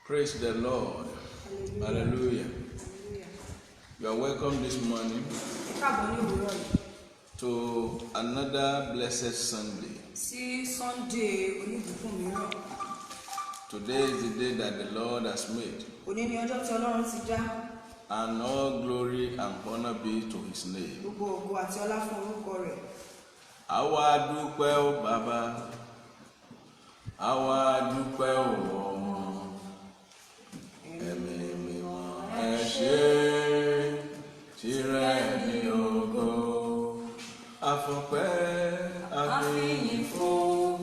Praise the Lord. Hallelujah. You are welcome this morning to another blessed Sunday. Today is the day that the Lord has made. And all glory and honor be to his name. Àwa dúpẹ́ o Baba, àwa dúpẹ́ o Ọmọ, Ẹ̀mí Mímọ́ ẹ ṣé, tìrẹ ni ògo, àfọpẹ́ àfìyìn fún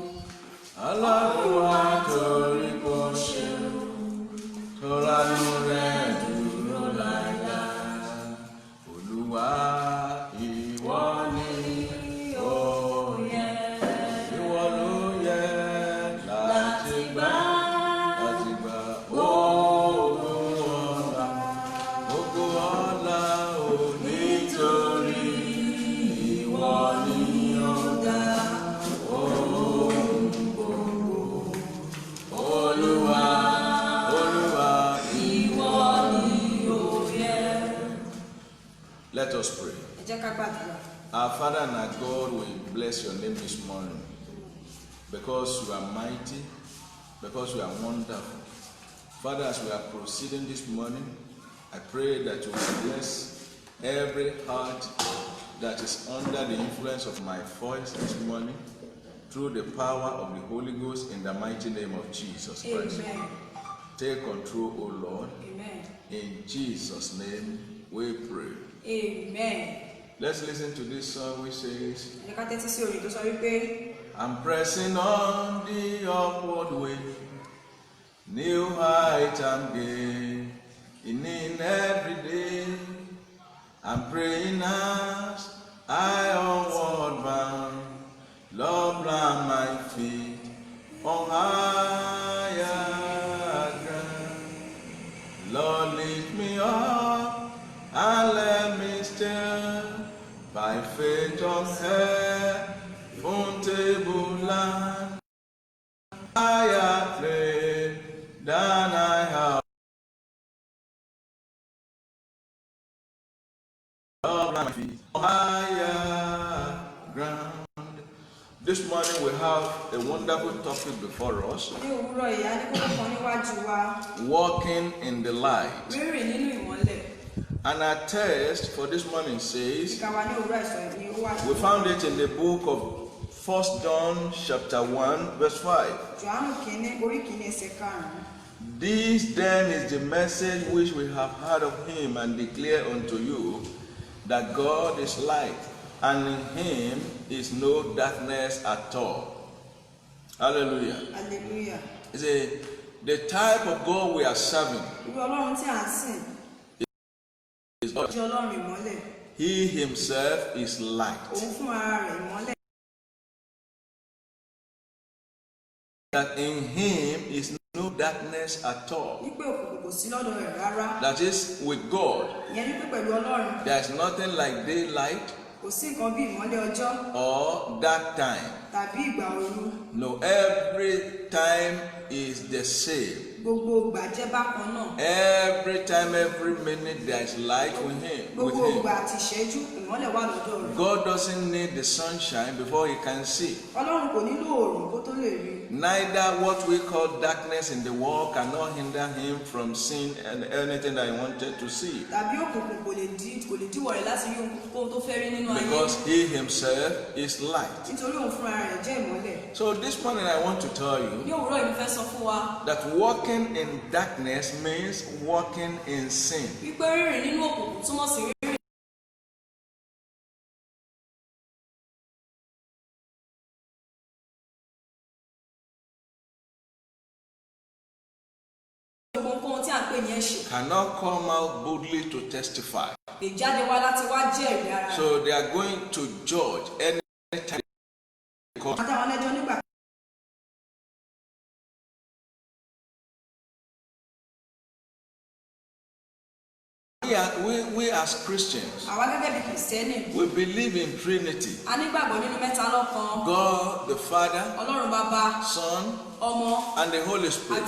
Ọlọ́run wa torí kò ṣe, tọ́lánú rẹ̀ dúró láíláí. Olúwa ìwọ ni Let us pray. Our Father and our God, we bless your name this morning because you are mighty, because you are wonderful. Father, as we are proceeding this morning, I pray that you will bless every heart that is under the influence of my voice this morning through the power of the Holy Ghost in the mighty name of Jesus Christ. Amen. Take control, O Lord. Amen. In Jesus' name we pray. Amen. Let's listen to this song which says, I'm pressing on the upward way, new height I'm gaining every day. I'm praying as I onward bound, Lord, plant my feet on higher ground. Lord, lift me up and let me stand by faith on heaven's land. Higher place than I have. Lord, my feet on higher ground. This morning we have a wonderful topic before us. Walking in the light. And our text for this morning says, we found it in the book of 1 John chapter 1 verse 5. This then is the message which we have heard of him and declare unto you, that God is light, and in him is no darkness at all. Hallelujah. Hallelujah. The type of God we are serving is God. He himself is light. That in him is no darkness at all. That is, with God, there is nothing like daylight or dark time. No, every time is the same. Every time, every minute, there is light with him. God doesn't need the sunshine before he can see. Neither what we call darkness in the world cannot hinder him from seeing anything that he wanted to see. Because he himself is light. So this morning I want to tell you that walking in darkness means walking in sin. Cannot come out boldly to testify. So they are going to judge any time they come. We as Christians, we believe in Trinity. God the Father, Son, and the Holy Spirit.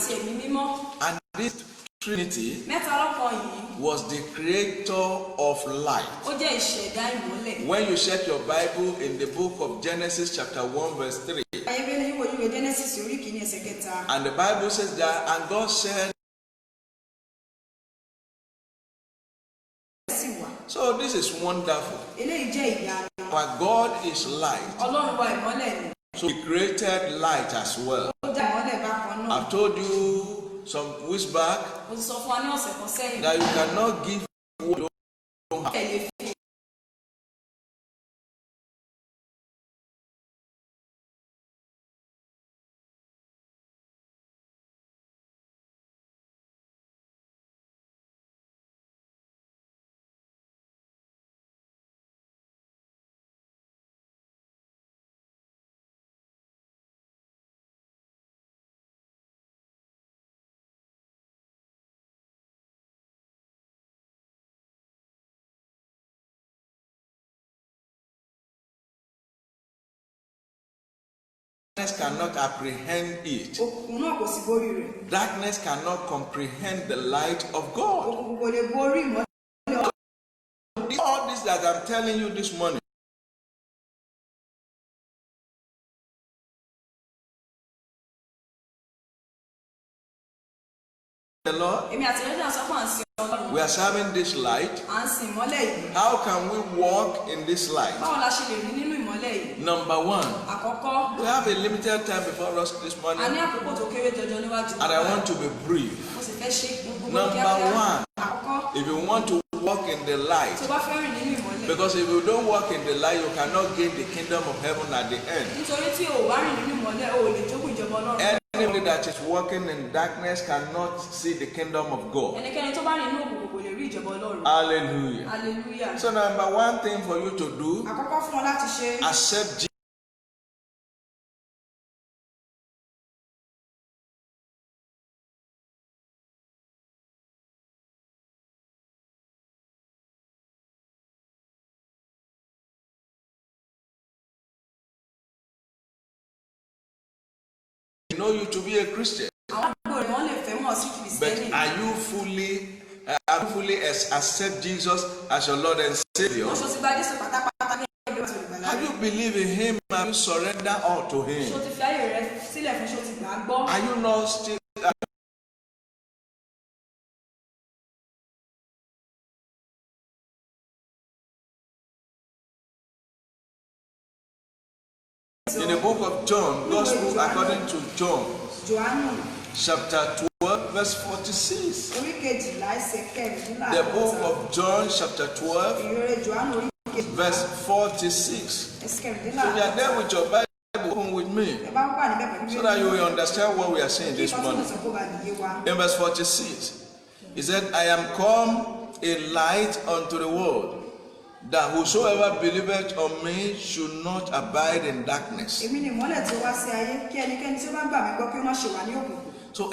And this Trinity was the creator of light. When you check your Bible in the book of Genesis chapter 1 verse 3, and the Bible says that, and God said, so this is wonderful. But God is light. So he created light as well. I've told you some weeks back that you cannot give what you don't have. Darkness cannot apprehend it. Darkness cannot comprehend the light of God. All this that I'm telling you this morning, the Lord, we are serving this light. How can we walk in this light? Number one, we have a limited time before us this morning, and I want to be brief. Number one, if you want to walk in the light, because if you don't walk in the light, you cannot gain the kingdom of heaven at the end. Anybody that is walking in darkness cannot see the kingdom of God. Hallelujah. Hallelujah. So number one thing for you to do, accept Jesus. Know you to be a Christian, but are you fully accept Jesus as your Lord and Savior? Have you believed in Him? Have you surrendered all to Him? Are you not still? In the book of John, Gospel according to John, chapter 12, verse 46. The book of John, chapter 12, verse 46. So you are there with your Bible, open with me, so that you will understand what we are saying this morning. In verse 46, he said, I am come a light unto the world, that whosoever believeth on me should not abide in darkness. So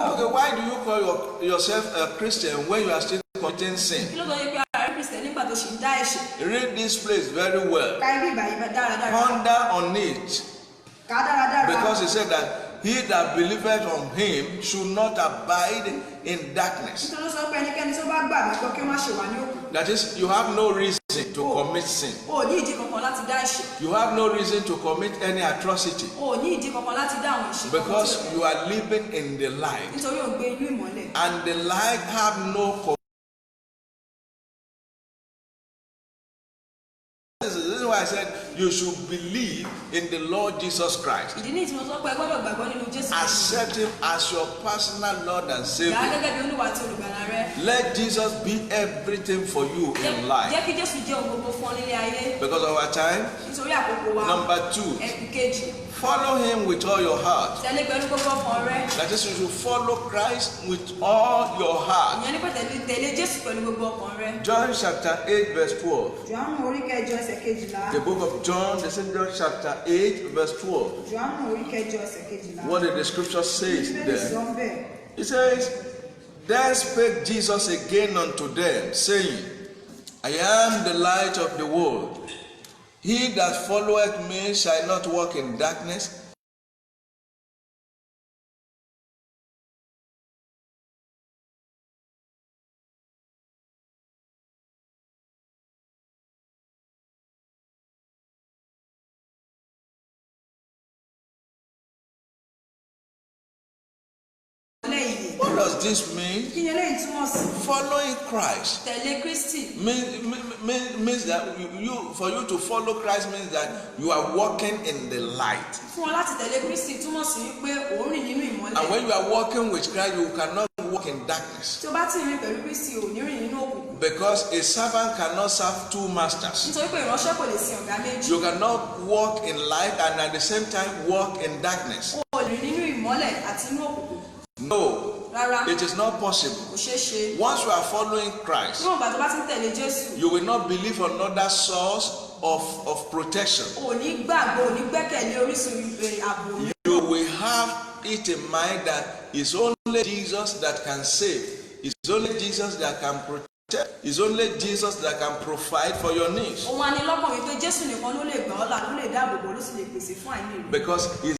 okay, why do you call yourself a Christian when you are still committing sin? Read this place very well. Ponder on it. Because he said that he that believeth on him should not abide in darkness. That is, you have no reason to commit sin. You have no reason to commit any atrocity. Because you are living in the light. And the light have no. This is why I said you should believe in the Lord Jesus Christ. Accept Him as your personal Lord and Savior. Let Jesus be everything for you in life. Because of our time. Number two, follow Him with all your heart. That is, you should follow Christ with all your heart. John chapter 8 verse 12. The book of John, the same John chapter 8 verse 12. What did the scripture say there? It says, then spake Jesus again unto them, saying, I am the light of the world. He that followeth me shall not walk in darkness. What does this mean? Following Christ means that for you to follow Christ means that you are walking in the light. And when you are walking with Christ, you cannot walk in darkness. Because a servant cannot serve two masters. You cannot walk in light and at the same time walk in darkness. No, it is not possible. Once you are following Christ, you will not believe another source of protection. You will have it in mind that it's only Jesus that can save. It's only Jesus that can protect. It's only Jesus that can provide for your needs. Because it's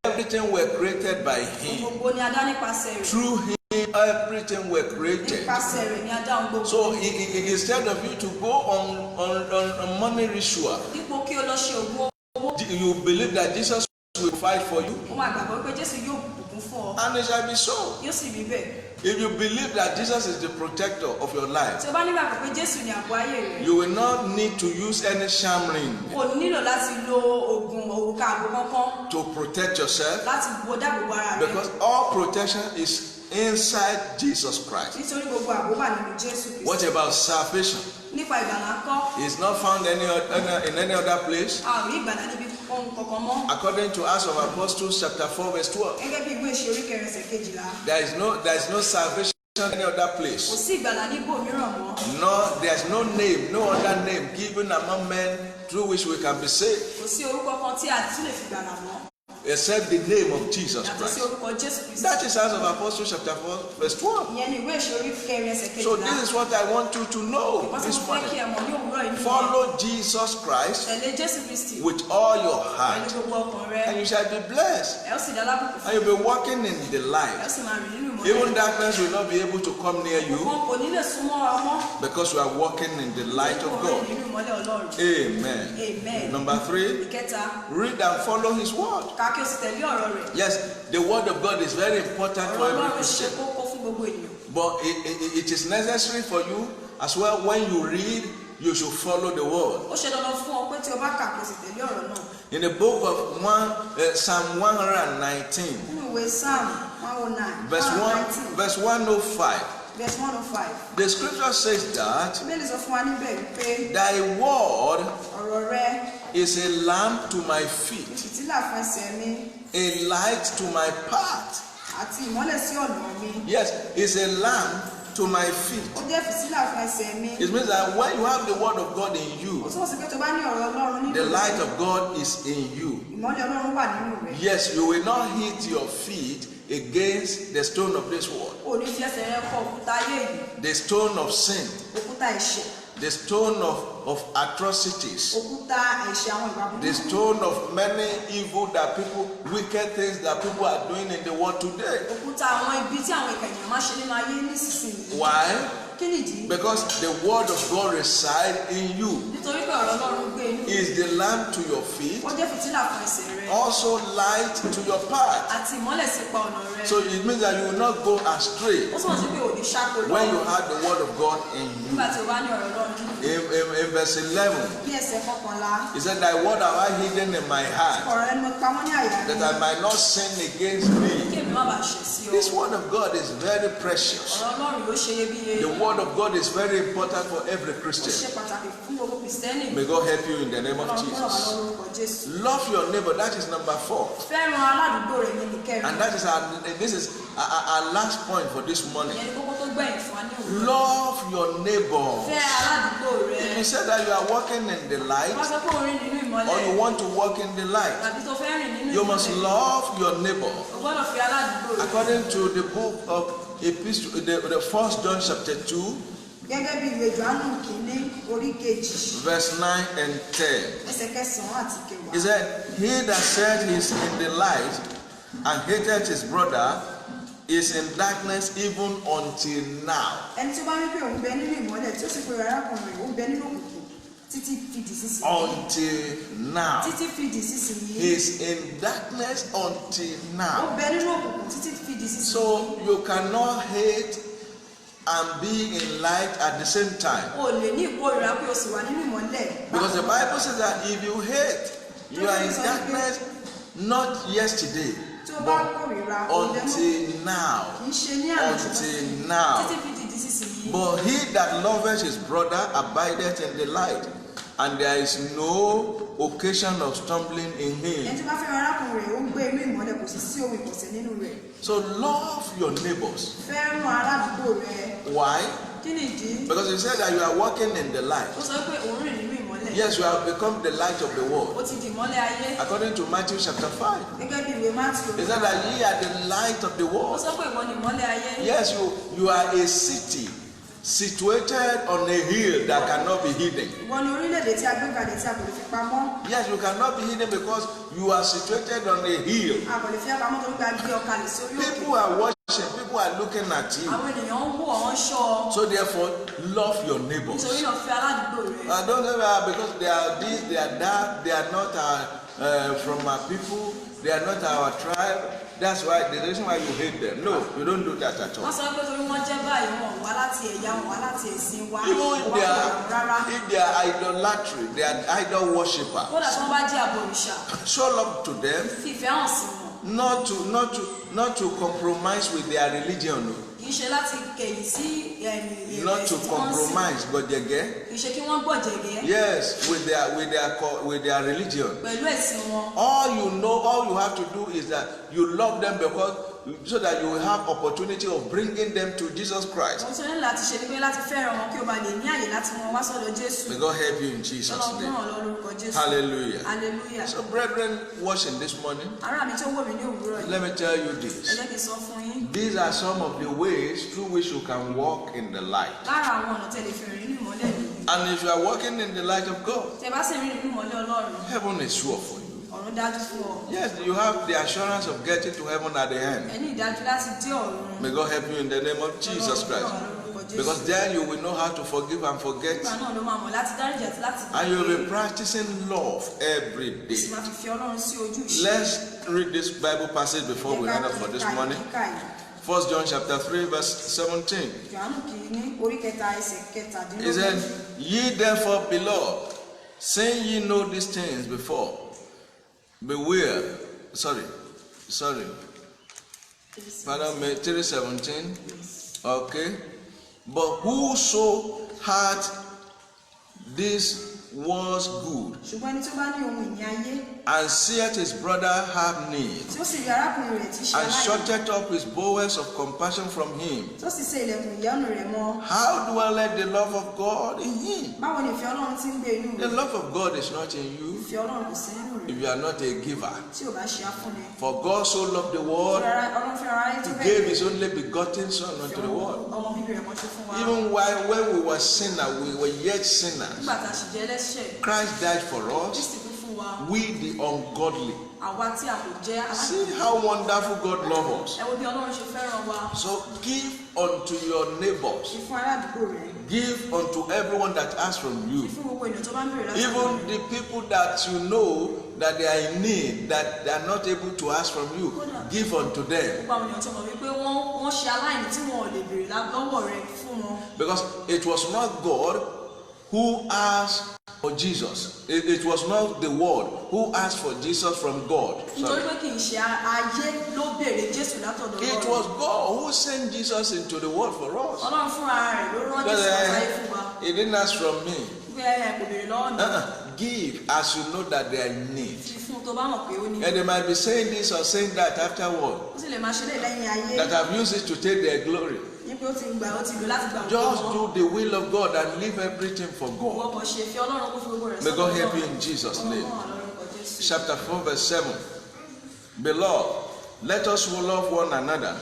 everything were created by Him. Through Him, everything were created. So instead of you to go on money ritual, you believe that Jesus will fight for you, and it shall be so. If you believe that Jesus is the protector of your life, you will not need to use any sham ring to protect yourself, because all protection is inside Jesus Christ. What about salvation? It's not found in any other place. According to Acts of Apostles chapter 4 verse 12, there is no salvation in any other place. No, there is no name, no other name given among men through which we can be saved, except the name of Jesus Christ. That is Acts of Apostles chapter 4 verse 12. So this is what I want you to know this morning. Follow Jesus Christ with all your heart, and you shall be blessed, and you'll be walking in the light. Even darkness will not be able to come near you, because you are walking in the light of God. Amen. Number 3, read and follow His word. Yes, the word of God is very important for every Christian, but it is necessary for you as well. When you read, you should follow the word. In the book of Psalm 119, verse 105, the scripture says that thy word is a lamp to my feet, a light to my path. Yes, it's a lamp to my feet. It means that when you have the word of God in you, the light of God is in you. Yes, you will not hit your feet against the stone of this world, the stone of sin, the stone of atrocities, the stone of many evil that people, wicked things that people are doing in the world today. Why? Because the word of God resides in you. Is the lamp to your feet, also light to your path. So it means that you will not go astray when you have the word of God in you. In verse 11, he said, thy word have I hidden in my heart, that I might not sin against thee. This word of God is very precious. The word of God is very important for every Christian. May God help you in the name of Jesus. Love your neighbor. That is number 4. And that is this is our last point for this morning. Love your neighbor. If you say that you are walking in the light, or you want to walk in the light, you must love your neighbor. According to the book of epistle, the 1 John chapter 2, gẹ́gẹ́ bí ìwé Jòhánù kìíní orí kejì. verse 9 and 10. ẹsẹ̀ kẹsàn-án àti kẹwàá. He said, he that said he is in the light and hated his brother is in darkness even until now. ẹni tí ó bá wí pé òun bẹ nínú ìmọ́lẹ̀ tí ó sì pé arákùnrin òun bẹ nínú òkùnkùn títí fi di sísìn. Until now. títí fi di sísìn yìí. He is in darkness until now. ó bẹ nínú òkùnkùn títí fi di sísìn. So you cannot hate and be in light at the same time. o lè ní ìkórìíra pé o sì wà nínú ìmọ́lẹ̀. Because the Bible says that if you hate, you are in darkness not yesterday, but until now. Until now. But he that loveth his brother abideth in the light, and there is no occasion of stumbling in him. So love your neighbors. Why? Because he said that you are walking in the light. Yes, you have become the light of the world. According to Matthew chapter 5. He said that ye are the light of the world. Yes, you are a city situated on a hill that cannot be hidden. Yes, you cannot be hidden because you are situated on a hill. People are watching, people are looking at you. So therefore, love your neighbors. Don't say because they are this, they are that, they are not from our people, they are not our tribe. That's why the reason why you hate them. No, you don't do that at all. Even if they are idolatry, they are idol worshippers. Show love to them. Not to compromise with their religion. Not to compromise, but yes, with their religion. All you have to do is that you love them because so that you will have opportunity of bringing them to Jesus Christ. May God help you in Jesus' name. Hallelujah. Hallelujah. So brethren, watching this morning, let me tell you this. These are some of the ways through which you can walk in the light. And if you are walking in the light of God, heaven is sure for you. Yes, you have the assurance of getting to heaven at the end. May God help you in the name of Jesus Christ. Because then you will know how to forgive and forget. And you will be practicing love every day. Let's read this Bible passage before we run up for this morning. 1 John chapter 3 verse 17. He said, ye therefore, beloved, saying ye know these things before, beware. Sorry. Pardon me, 3:17. Okay. But whoso had this was good, and seeth his brother have need, and shutteth up his bowels of compassion from him, how dwelleth the love of God in him? The love of God is not in you if you are not a giver. For God so loved the world, he gave his only begotten Son unto the world. Even while when we were sinners, we were yet sinners, Christ died for us, we the ungodly. See how wonderful God loves us. So give unto your neighbors. Give unto everyone that asks from you. Even the people that you know that they are in need, that they are not able to ask from you, give unto them. Because it was not God who asked for Jesus. It was not the world who asked for Jesus from God. It was God who sent Jesus into the world for us. He didn't ask from me. Give as you know that they are in need. And they might be saying this or saying that afterward, that have used it to take their glory. Just do the will of God and leave everything for God. May God help you in Jesus' name. Chapter 4 verse 7. Beloved, let us love one another,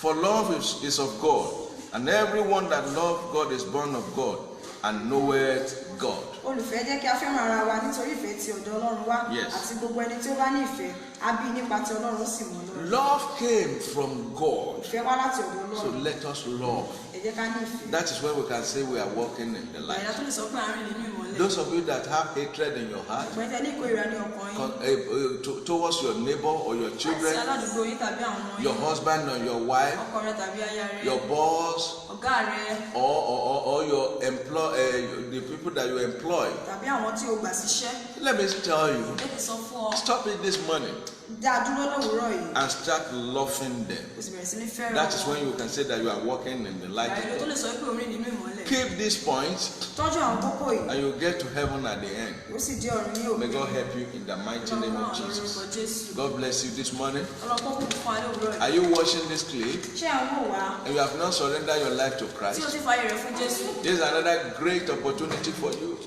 For love is of God, and everyone that loves God is born of God and knoweth God. Olùfẹ́ jẹ́ kí a fẹ́ràn ara wa nítorí ìfẹ́ tí ọ̀dọ̀ Ọlọ́run wá àti gbogbo ẹni tí ó bá ní ìfẹ́ á bí nípa tí Ọlọ́run sì mọ̀ Ọlọ́run. Love came from God. Ìfẹ́ wá láti ọ̀dọ̀ Ọlọ́run. So let us love. Ẹ jẹ́ ká ní ìfẹ́. That is where we can say we are walking in the light. Ìyá tó lè sọ pé à ń rìn nínú ìmọ́lẹ̀. Those of you that have hatred in your heart Ìpẹ́tẹ́ ní ìkórìíra ní ọkàn yín. towards your neighbor or your children, Àti aládùúgbò yín tàbí àwọn ọmọ yín. your husband or your wife, Ọkọ rẹ tàbí aya rẹ. your boss, Ọ̀gá rẹ. or your the people that you employ. Tàbí àwọn tí o gbà síṣẹ́. Let me tell you, Ó ti sọ fún ọ. stop it this morning Dá dúró lówùúrọ̀ yìí. and start loving them. Kò sì bẹ̀rẹ̀ sí ní fẹ́ràn That is when you can say that you are walking in the light Ìyá rẹ tó of lè God. sọ pé orin nínú ìmọ́lẹ̀. Keep these points Tọ́jú àwọn kókó yìí. and you get to heaven at the end. Ó sì jẹ́ ọ̀run ní òkè. May God help you in the mighty name of Jesus. God bless you this morning. Ọlọ́pọ̀ kò fún alẹ́ òwúrọ̀ yìí. Are you watching this clip Ṣé à ń wò wá? and you have not surrendered your life to Tí o Christ? ti fààyè rẹ̀ fún Jésù. This is another great opportunity for you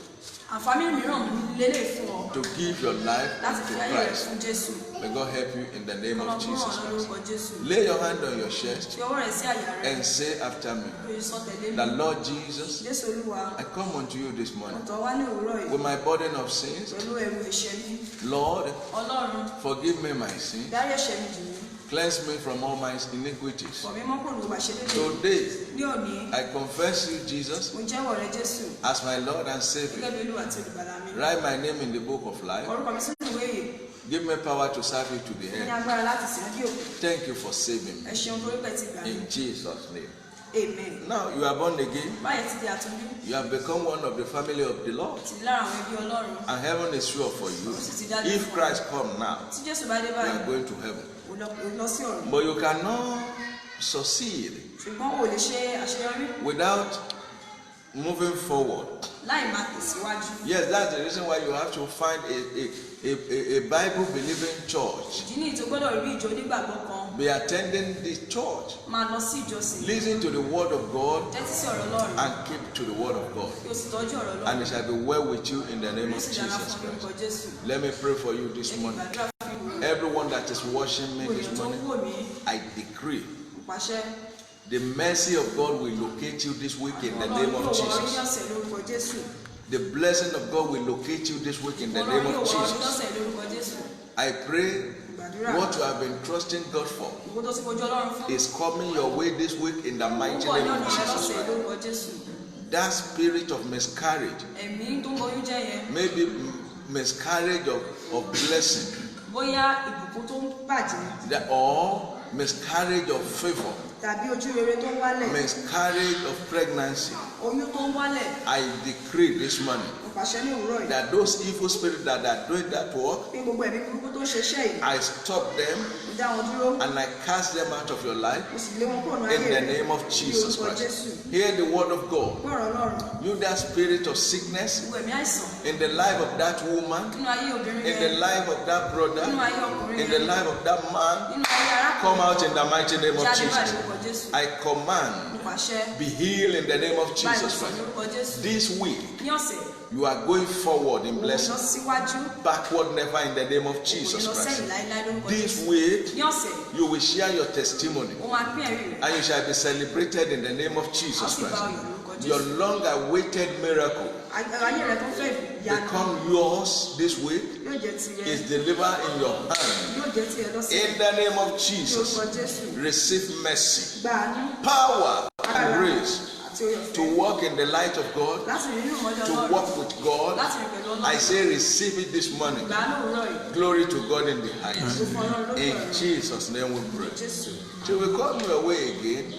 Àǹfààní mìíràn lélẹ̀ fún ọ to give your life láti to fi ayé rẹ̀ Christ. fún Jésù. May God help you in the name of Ọlọ́pọ̀ Jesus ràn Christ. lórúkọ Jésù. Lay your hand on your chest Fi ọwọ́ rẹ̀ sí àyà rẹ̀. and say after me, Oyè sọ tẹ̀lé the mi. Lord Jesus, Jésù Olúwa. I come unto you this morning Ọ̀tọ̀ wá ní òwúrọ̀ yìí. with my burden of sins. Pẹ̀lú ẹrù ẹ̀ṣẹ̀ mi. Lord, Ọlọ́run. forgive me my sins. Dárí ẹ̀ṣẹ̀ mi jì mí. Cleanse me from all my iniquities. Fọ̀ mí mọ́ kúrò nípa ìṣẹ̀lẹ̀. Today, Ní òní, I confess you, Jesus, mo jẹ́wọ́ rẹ Jésù. as my Lord and Gẹ́gẹ́ Savior. bí Olúwa àti olùgbàlà mi. Write my name in the book of life. Orúkọ mi sínú ìwé yìí. Give me power to serve you to the Ní end. agbára láti sìn ọ́ dé òkè. Thank you for saving Ẹ me. ṣeun torí pé ti gbà mí. In Jesus' name. Amen. Now you are born again. Báyìí ti di àtúndí. You have become one of the family of the Lord. Ti di lára àwọn ẹbí Ọlọ́run. And heaven is sure for you. If Christ come now, Tí Jésù bá dé you báyìí, are going to heaven. ò lọ sí ọ̀run. But you cannot succeed Ṣùgbọ́n o lè ṣe àṣeyọrí without moving forward. láì máa tẹ̀síwájú. Yes, that's the reason why you have to find a Bible-believing church. Ìdí nìyí tó gbọ́dọ̀ rí ìjọ onígbàgbọ́ kan. Be attending the church. Máa lọ sí ìjọsìn. Listen to the word of God Tẹ́tí sí ọ̀rọ̀ Ọlọ́run. and keep to the word of God. Kí o sì tọ́jú ọ̀rọ̀ Ọlọ́run. And it shall be well with you in the name Ó of sì dára Jesus fún orúkọ Christ. Jésù. Let me pray for you this Ẹ kí morning. gbàdúrà fún ìwúrọ̀. Everyone that is watching me this Èèyàn tó ń morning, wò mí, I decree pàṣẹ. the mercy of God will locate you this week in the name Ọlọ́run of yóò wọ orí Jesus. ọ̀sẹ̀ lórúkọ Jésù. The blessing of God will locate you this week in the name Ọlọ́run yóò of wọ orí Jesus. ọ̀sẹ̀ lórúkọ Jésù. I pray Gbàdúrà. what you have been trusting God for Ìwọ tó ti fojú Ọlọ́run fún. is coming your way this week in the mighty Púpọ̀ name ní of ọ̀nà rẹ Jesus lọ́sẹ̀ Christ. lórúkọ Jésù. That spirit of miscarriage, Ẹ̀mí tó ń boyún jẹ́ yẹn. maybe miscarriage of blessing, Bóyá ìbùkún tó ń bàjẹ́. or miscarriage of favor, Tàbí ojú rere tó ń wálẹ̀. miscarriage of pregnancy. Oyún tó ń wálẹ̀. I decree this morning Mo pàṣẹ ní òwúrọ̀ yìí. that those evil spirits that are doing that work, Pé gbogbo ẹ̀mí burúkú tó ń ṣeṣẹ́ yìí. I stop them Mo dá wọn dúró. and I cast them out of your life Mo sì lé wọn kúrò ní in ayé the rẹ̀. name of Ní Jesus orúkọ Christ. Jésù. Hear the word of God. Gbọ́rọ̀ Ọlọ́run. You, that spirit of sickness Gbogbo ẹ̀mí àìsàn. in the life of that woman, Nínú ayé obìnrin in the yẹn. life of that Nínú brother, ayé ọkùnrin in the yẹn. life of that man, Nínú ayé arákùnrin. come out in the mighty name of Jáde báyìí Jesus. lórúkọ Jésù. I command, Mo pàṣẹ. be healed in the name of Báyìí Jesus sọ Christ. lórúkọ Jésù. This week, Ní ọ̀sẹ̀. you are going forward in Mo lọ blessing, síwájú. backward never in the name of Mo Jesus lọ Christ. sẹ́yìn láéláé lórúkọ This Jésù. week, Ní ọ̀sẹ̀. you will share your testimony Mo máa pín ẹ̀rí rẹ̀. and you shall be celebrated in the name of A ó Jesus sì bá Christ. ọyọ̀ lórúkọ Your Jésù. long-awaited miracle Ayé rẹ̀ tó fẹ́ ìyanu. become yours this week, Yóò jẹ́ tirẹ̀. is delivered in your hand. Yóò jẹ́ tirẹ̀ lọ́sẹ̀. In the name of Ní Jesus, orúkọ Jésù. receive mercy, Gba àánú power, and grace àti oyè to ọ̀fẹ́. walk in the light of God, Láti rí nínú ìmọ́lẹ̀ to Ọlọ́run. walk with God. Láti rìn pẹ̀lú Ọlọ́run. I say receive it this morning. Gbà á lówùúrọ̀ yìí. Glory to God in the highest. Mo fún Ọlọ́run lókè In ọ̀run. Jesus' name we pray. Jésù. So we come your way again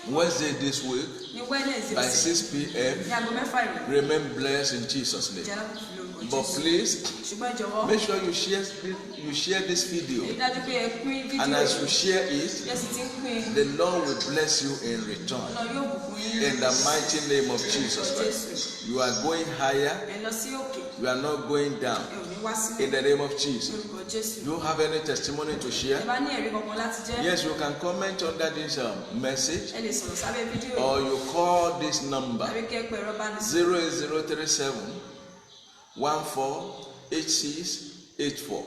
Wednesday this week Ní Wednesday by ọ̀sẹ̀. 6 p.m. Ní aago mẹ́fà ìrọ̀lẹ́. Remain blessed in Jesus' name. Jẹ́ láti lórúkọ But Jésù. please Ṣùgbọ́n ìjọ̀wọ́. make sure you share this video, Èyí dájú pé ẹ pín fídíò and as yìí. you share Bí ẹ it, sì ti ń pín. the Lord will bless you in return. Ọlọ́run yóò bùkún yín. In the mighty name of Jesus Lórúkọ Christ, Jésù. you are going higher. Ẹ lọ sí òkè. You are not going down. Ẹ ò ní wá sílẹ̀. In the name of Jesus. Lórúkọ Jésù. Do you have any testimony to Ẹ share? bá ní ẹ̀rí kankan láti jẹ́. Yes, you can comment under this message, Ẹ lè sọ̀rọ̀ sábẹ́ fídíò yìí. or you call this number Tàbí kẹ́ pé ẹ̀rọ bá ní sọ̀rọ̀. 08037 148684.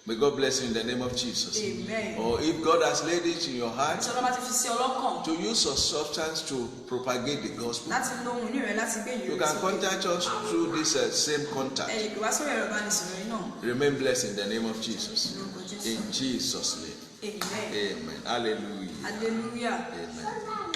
May God bless you in the name of Jesus. Amen. Or if God has laid it in your heart to use your substance to propagate the gospel, you can contact us through this same contact. Remain blessed in the name of Jesus. In Jesus' name. Amen. Amen. Hallelujah. Hallelujah. Amen.